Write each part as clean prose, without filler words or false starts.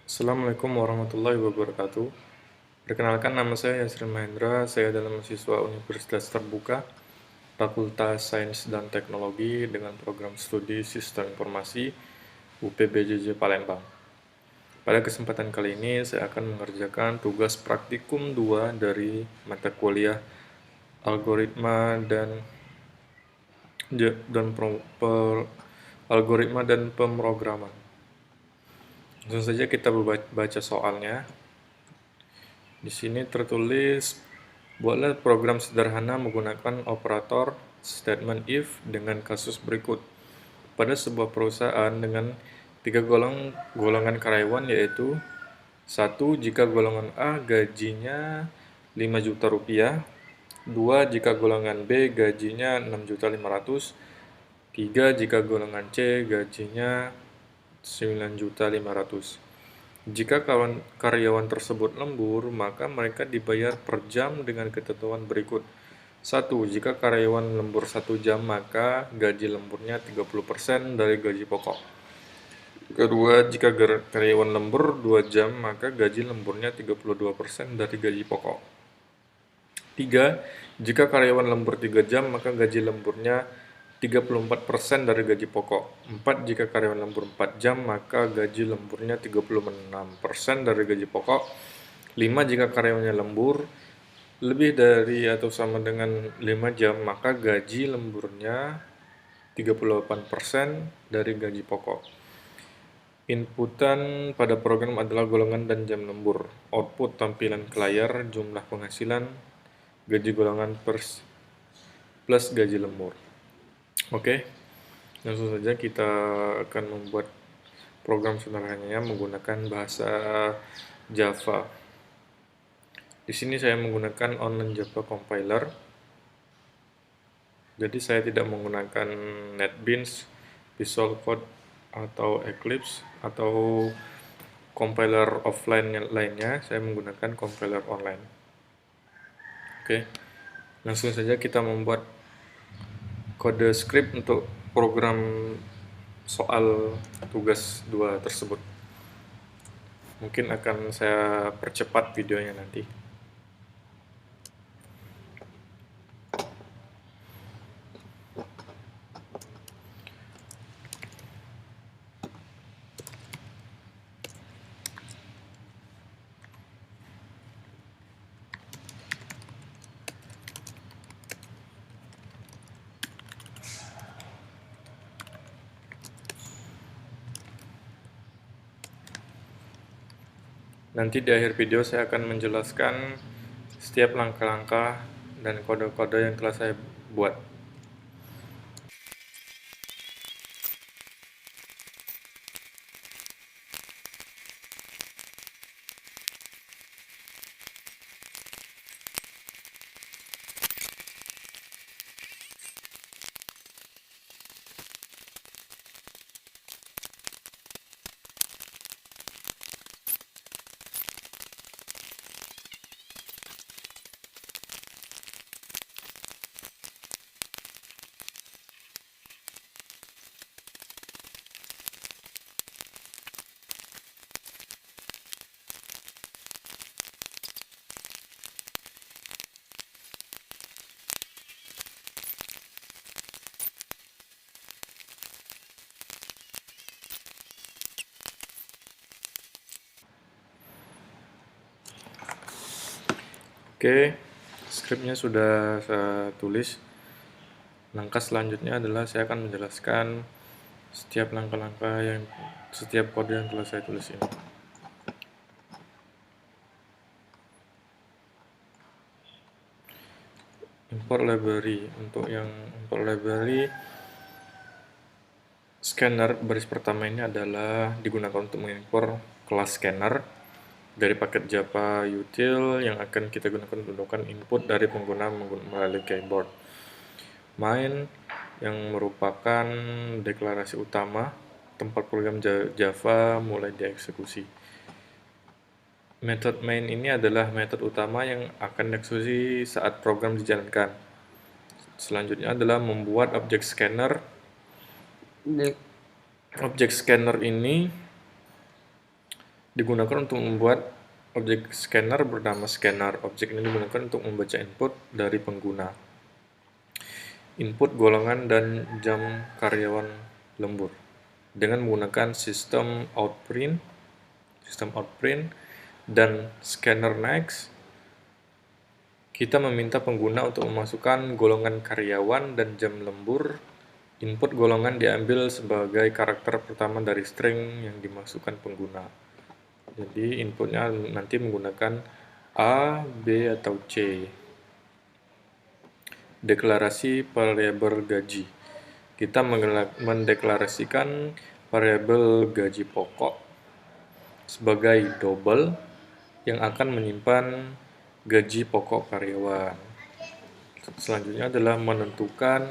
Assalamualaikum warahmatullahi wabarakatuh. Perkenalkan, nama saya Yasrin Mahendra. Saya adalah mahasiswa Universitas Terbuka, Fakultas Sains dan Teknologi dengan program studi Sistem Informasi UPBJJ Palembang. Pada kesempatan kali ini, saya akan mengerjakan tugas praktikum 2 dari mata kuliah Algoritma dan Algoritma dan Pemrograman. Langsung saja kita baca soalnya. Di sini tertulis, buatlah program sederhana menggunakan operator statement if dengan kasus berikut. Pada sebuah perusahaan dengan 3 golongan karyawan, yaitu 1. Jika golongan A gajinya 5 juta rupiah, 2. Jika golongan B gajinya 6.500.000, 3. Jika golongan C gajinya 9.500.000. Jika karyawan tersebut lembur, maka mereka dibayar per jam dengan ketentuan berikut. 1. Jika karyawan lembur 1 jam, maka gaji lemburnya 30% dari gaji pokok. Kedua, jika karyawan lembur 2 jam, maka gaji lemburnya 32% dari gaji pokok. 3. Jika karyawan lembur 3 jam, maka gaji lemburnya 34% dari gaji pokok. 4. Jika karyawan lembur 4 jam, maka gaji lemburnya 36% dari gaji pokok. 5. Jika karyawannya lembur lebih dari atau sama dengan 5 jam, maka gaji lemburnya 38% dari gaji pokok. Inputan pada program adalah golongan dan jam lembur. Output tampilan ke layar, jumlah penghasilan, gaji golongan plus gaji lembur. Oke, langsung saja kita akan membuat program sederhananya menggunakan bahasa Java. Di sini saya menggunakan Online Java Compiler. Jadi saya tidak menggunakan NetBeans, Visual Code atau Eclipse atau compiler offline lainnya. Saya menggunakan compiler online. Oke, langsung saja kita membuat kode script untuk program soal tugas 2 tersebut. Mungkin akan saya percepat videonya nanti. Nanti di akhir video saya akan menjelaskan setiap langkah-langkah dan kode-kode yang telah saya buat. Oke, skripnya sudah saya tulis. Langkah selanjutnya adalah saya akan menjelaskan setiap setiap kode yang telah saya tulis ini. Import library. Untuk yang import library scanner baris pertama ini adalah digunakan untuk mengimpor kelas scanner dari paket Java util yang akan kita gunakan untuk melakukan input dari pengguna melalui keyboard. Main yang merupakan deklarasi utama tempat program Java mulai dieksekusi. Metode main ini adalah metode utama yang akan dieksekusi saat program dijalankan. Selanjutnya adalah membuat objek scanner. Objek scanner ini digunakan untuk membuat objek scanner bernama scanner. Objek ini digunakan untuk membaca input dari pengguna. Input golongan dan jam karyawan lembur dengan menggunakan sistem outprint dan scanner next. Kita meminta pengguna untuk memasukkan golongan karyawan dan jam lembur. Input golongan diambil sebagai karakter pertama dari string yang dimasukkan pengguna. Jadi inputnya nanti menggunakan A, B, atau C. Deklarasi variabel gaji. Kita mendeklarasikan variabel gaji pokok sebagai double yang akan menyimpan gaji pokok karyawan. Selanjutnya adalah menentukan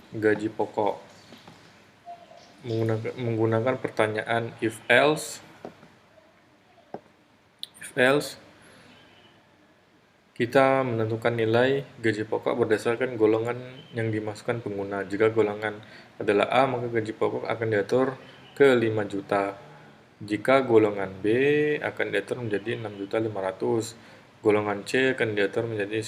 gaji pokok menggunakan pertanyaan if else. Kita menentukan nilai gaji pokok berdasarkan golongan yang dimasukkan pengguna. Jika golongan adalah A, maka gaji pokok akan diatur ke 5 juta. Jika golongan B akan diatur menjadi 6.500.000. Golongan C akan diatur menjadi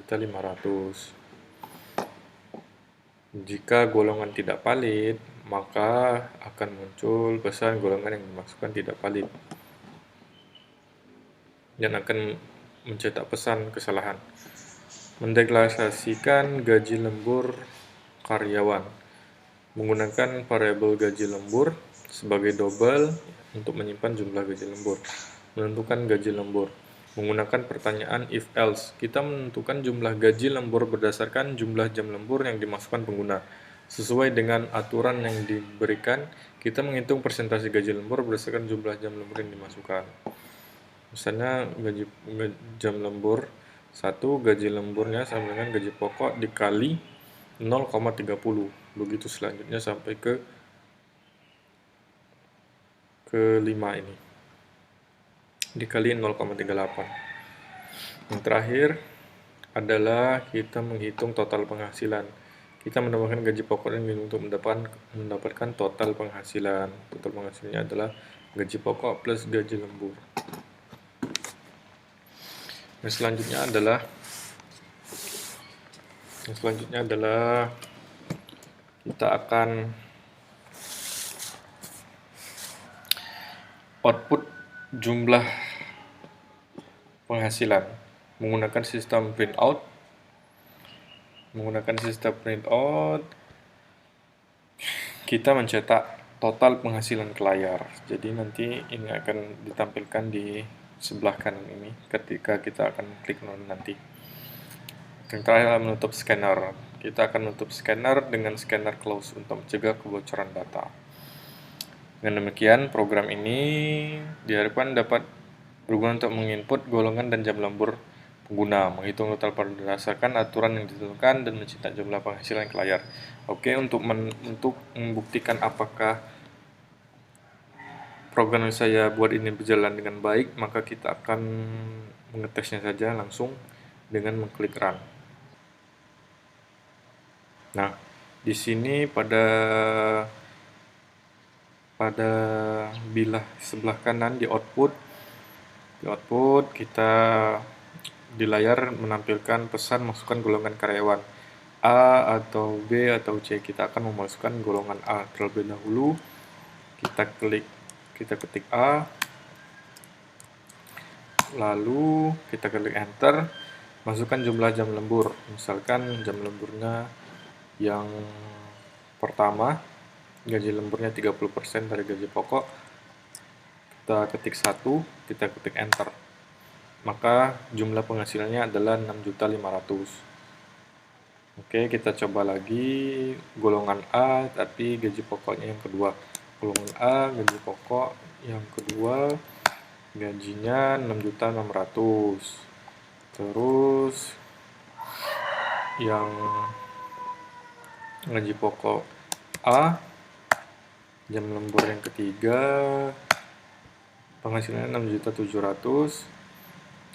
9.500.000. Jika golongan tidak valid, maka akan muncul pesan golongan yang dimasukkan tidak valid dan akan mencetak pesan kesalahan. Mendeklarasikan gaji lembur karyawan menggunakan variabel gaji lembur sebagai double untuk menyimpan jumlah gaji lembur. Menentukan gaji lembur menggunakan pertanyaan if else. Kita menentukan jumlah gaji lembur berdasarkan jumlah jam lembur yang dimasukkan pengguna. Sesuai dengan aturan yang diberikan, kita menghitung persentase gaji lembur berdasarkan jumlah jam lembur yang dimasukkan. Misalnya jam lembur 1, gaji lemburnya sama dengan gaji pokok dikali 0,30. Begitu selanjutnya sampai ke 5 ini. Dikali 0,38. Yang terakhir adalah kita menghitung total penghasilan. Kita menambahkan gaji pokok ini untuk mendapatkan total penghasilan. Total penghasilannya adalah gaji pokok plus gaji lembur. Yang selanjutnya adalah kita akan output jumlah penghasilan menggunakan sistem printout. Kita mencetak total penghasilan ke layar. Jadi nanti ini akan ditampilkan di sebelah kanan ini ketika kita akan klik nanti. Yang terakhir adalah menutup scanner. Kita akan menutup scanner dengan scanner close untuk mencegah kebocoran data. Dengan demikian, program ini diharapkan dapat berguna untuk menginput golongan dan jam lembur pengguna, menghitung total berdasarkan aturan yang ditentukan, dan mencetak jumlah penghasilan ke layar. Oke, untuk membuktikan apakah program yang saya buat ini berjalan dengan baik, maka kita akan mengetesnya saja langsung dengan mengklik run. Nah, di sini pada bilah sebelah kanan di output kita di layar menampilkan pesan masukkan golongan karyawan A atau B atau C. Kita akan memasukkan golongan A terlebih dahulu. Kita ketik A, lalu kita klik enter, masukkan jumlah jam lembur. Misalkan jam lemburnya yang pertama, gaji lemburnya 30% dari gaji pokok. Kita ketik 1, kita ketik enter. Maka jumlah penghasilannya adalah 6.500.000. Oke, kita coba lagi golongan A tapi gaji pokoknya yang kedua. Golongan A, gaji pokok yang kedua, gajinya 6.600.000. Terus yang gaji pokok A, jam lembur yang ketiga, penghasilannya 6.700.000.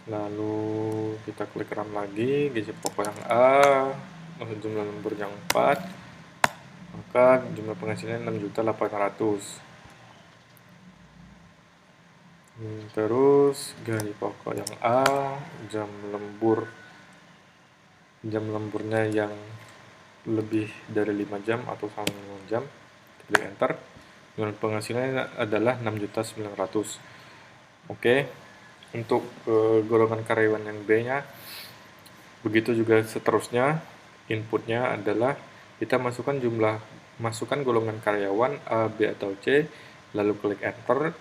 Lalu kita klik run lagi, gaji pokok yang A, jumlah lembur yang 4, maka jumlah penghasilannya 6.800.000. Terus gaji pokok yang A, jam lemburnya yang lebih dari 5 jam atau sama 5 jam, klik enter. Jumlah penghasilannya adalah 6.900.000. Oke, untuk golongan karyawan yang B-nya, begitu juga seterusnya. Inputnya adalah kita masukkan golongan karyawan A, B, atau C, lalu klik enter.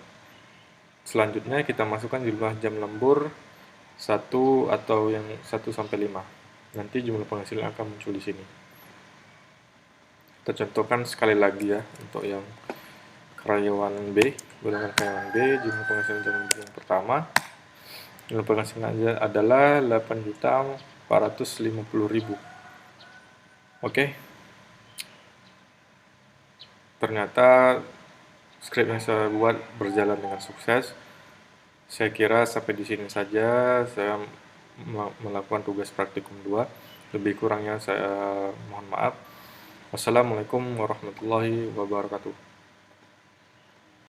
Selanjutnya kita masukkan jumlah jam lembur 1 atau yang 1 sampai 5. Nanti jumlah penghasilan akan muncul di sini. Kita contohkan sekali lagi ya untuk yang karyawan B, golongan karyawan B, jumlah penghasilan jam lembur yang pertama. Jumlah penghasilan adalah 8.450.000. Oke. Ternyata skrip yang saya buat berjalan dengan sukses. Saya kira sampai di sini saja saya melakukan tugas praktikum 2. Lebih kurangnya saya mohon maaf. Wassalamualaikum warahmatullahi wabarakatuh.